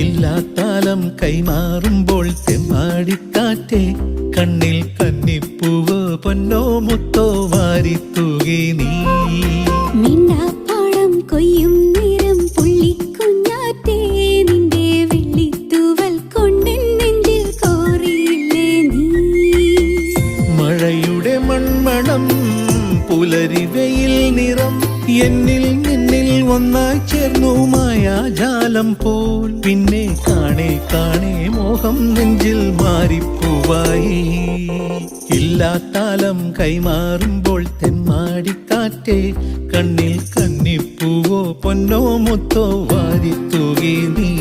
ഇല്ലാത്താലം കൈമാറുമ്പോൾ തെമ്മാടിക്കാറ്റേ കണ്ണിൽ കന്നിപ്പൂവോ പൊന്നോ മുത്തോ വാരിത്തൂകി നീ. മിണ്ടാപ്പാടം കൊയ്യും നേരം പുള്ളിക്കുഞ്ഞാറ്റേ നിന്റെ വെള്ളിത്തൂവൽ കൊണ്ട് നെഞ്ചിൽ കോറിയില്ലേ നീ. മഴയുടെ മൺമണം പുലരി വെയിൽ നിറം എന്നിൽ നിന്നിൽ ഒന്നായി ചേർന്നു മായാജാലം പോൽ. പിന്നെ കാണേ കാണേ മോഹം നെഞ്ചിൽ മാറിപ്പൂവായി. ഇല്ലാത്താലം കൈമാറുമ്പോൾ തെമ്മാടിക്കാറ്റേ കണ്ണിൽ കന്നിപ്പൂവോ പൊന്നോ മുത്തോ വാരിത്തൂകി നീ.